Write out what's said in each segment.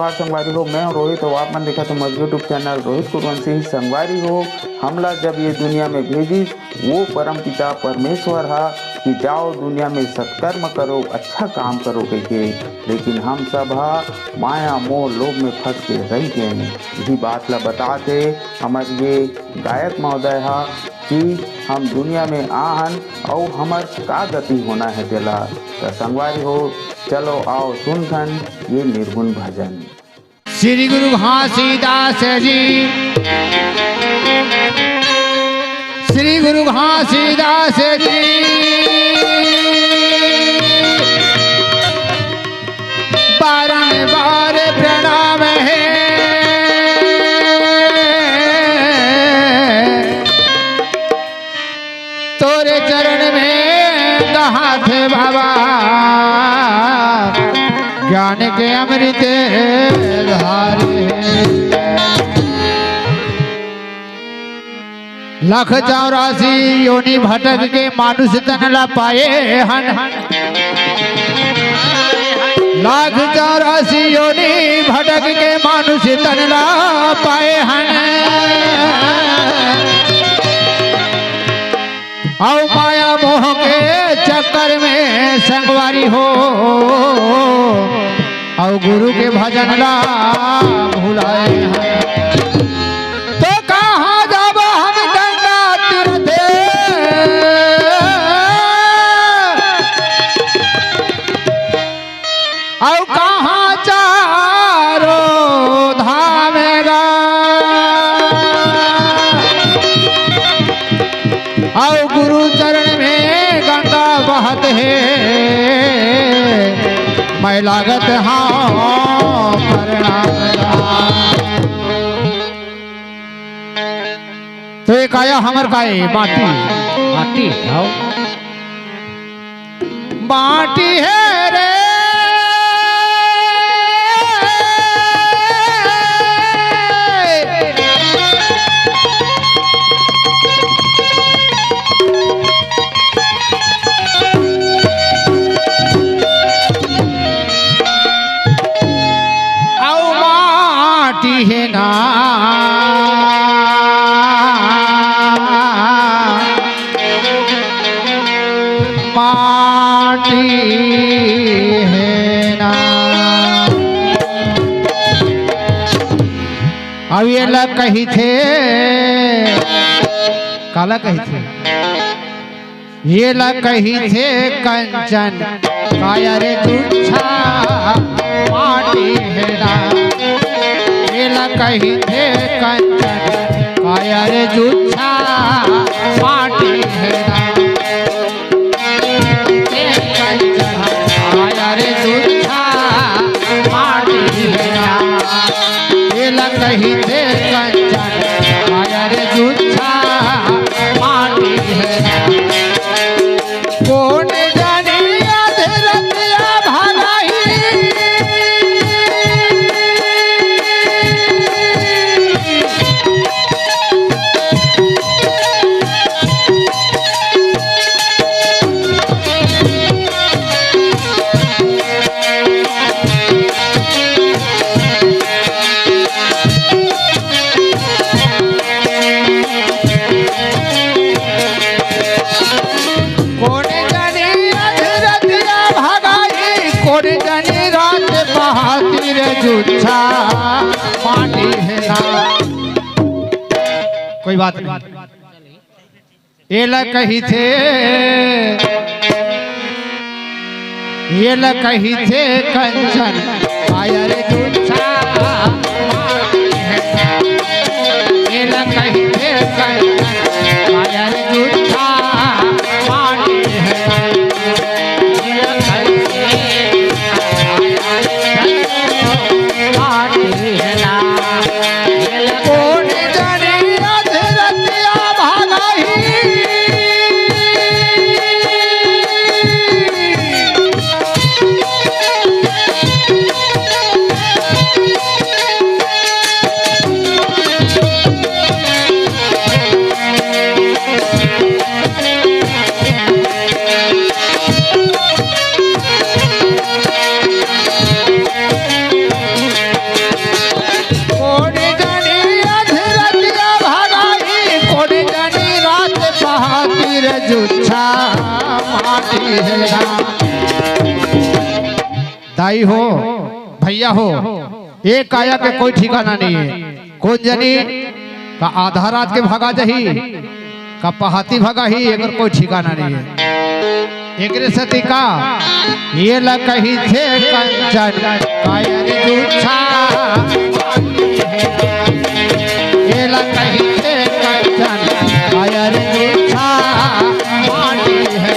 जोहार संगवारी हो। मैं हूं रोहित और आप मन देखा तो मज यूट्यूब चैनल रोहित कुरवंशी संगवारी हो। हमला जब ये दुनिया में भेजिस वो परम पिता परमेश्वर हा कि जाओ दुनिया में सत्कर्म करो, अच्छा काम करो कह, लेकिन हम सब हा माया मोह लोभ में फंस के रह गए। यही बात ला बताते हमारे ये गायक महोदय हा कि हम दुनिया में आहन और हमार का गति होना है तेला। तो संगवारी हो चलो आओ सुनथन ये निर्गुण भजन। श्री गुरु घासीदास जी, श्री गुरु घासीदास जी, बारंबार प्रणाम है। तोरे चरण में हाथ बाबा ज्ञान के अमृत धारे। लाख 84 योनि भटक के मानुष तन ला पाए हन। लाख 84 योनि भटक के मानुष तन ला पाए हन। और माया मोह के चक्कर में संगवारी हो और गुरु के भजन ला भुलाए हैं। तो कहाँ जाब हम गंगा तीर्थे, और कहाँ चारो धामेगा, और गुरु चरण में गंगा बहत है। मैं लागत हाँ तो एक आया हमर काए माटी माटी आओ माटी है रे है ना माटी है ना। अब ये लग कही थे काला कही थे, ये लग कही थे कंचन काया रे तुच्छा माटी है ना। कही थे कंचन काया रे जुच्छा माटी है ना। कंचन काया रे जुच्छा माटी है ना। ये कही थे कंचन काया रे जुच्छा माटी है ना। कौन जाने अधरतिया भागाई, जुच्छा माटी है ना। कोई बात नहीं। ये लग कही थे, ये लग कही थे कंचन काया रे जुच्छा माटी है ना। ये लग कही थे कंचन काया रे जुच्छा माटी है ना। भाई हो भैया हो, एक काया के कोई ठिकाना नहीं है। कौन जनी का आधा रात के भागा जही का पहाती भागा ही, एकर कोई ठिकाना नहीं है। एकरे सती का ये ल कही थे कंचन कायर दूछा, ये ल कही थे कंचन कायर दूछा माटी है।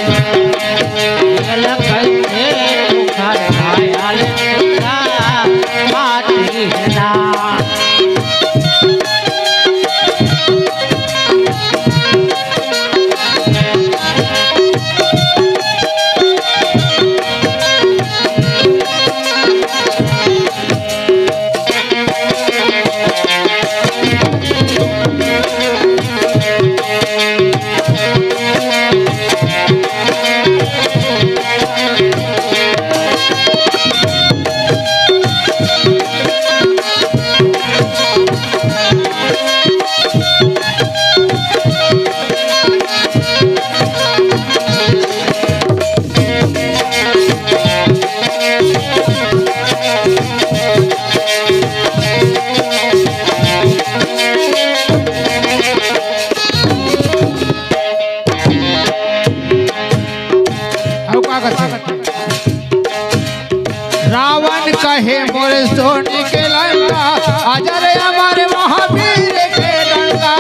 रावण कहे मोर सोने के लंका, अजर हमारे महावीर के लंका।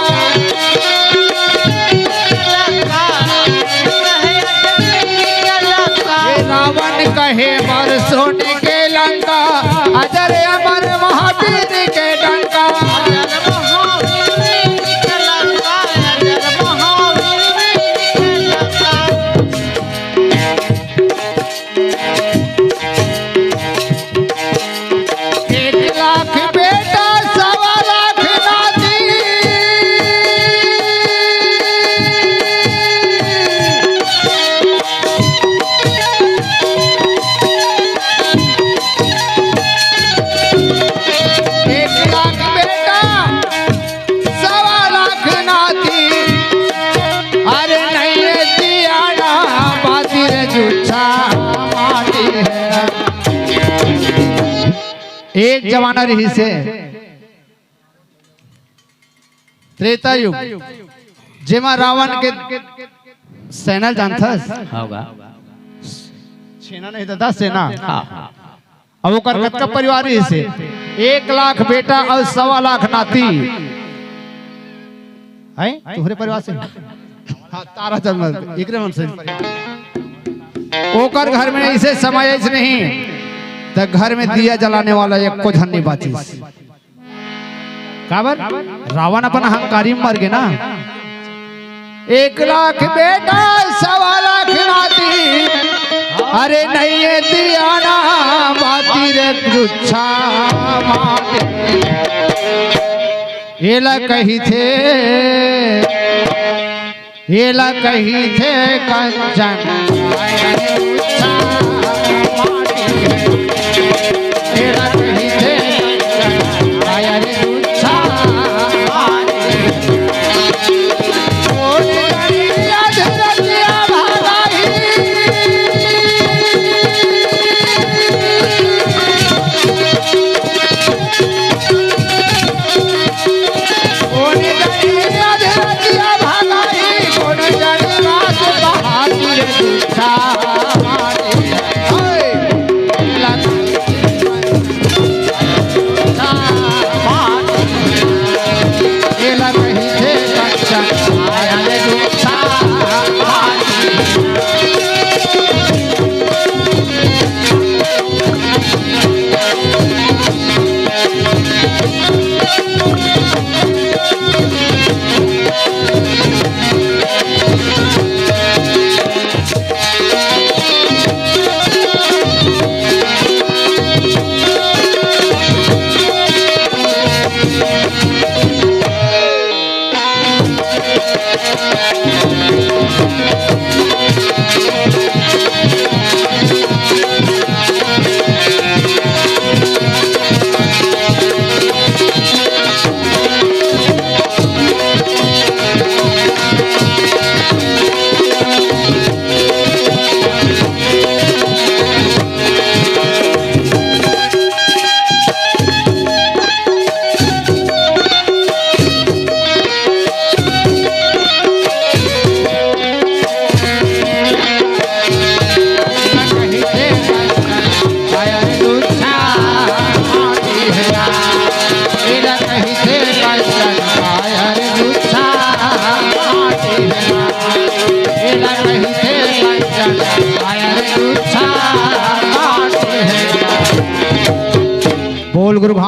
रावण कहे मोर सोने के लंका, अजर हमारे महावीर के लंका। एक जमाना रही से त्रेता युग जेमा रावण के सेना जानता होगा सेना नहीं था सेना। अब वो कतका परिवार रही से 1 लाख बेटा और 1.25 लाख नाती है तुम्हारे परिवार से। हाँ तारा चंद्र एक से ओकर घर में ऐसे समय ऐसे नहीं तो घर में दिया जलाने वाला एक को झन्नी बाची काबर रावण अपन अहंकारी मर गए ना। 1 लाख बेटा 1.25 लाख नाती, अरे नहीं ये दियाना बाती रे गुच्छा माटे। ये ला कही थे कंचन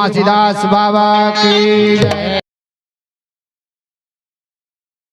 घासीदास बाबा की जय।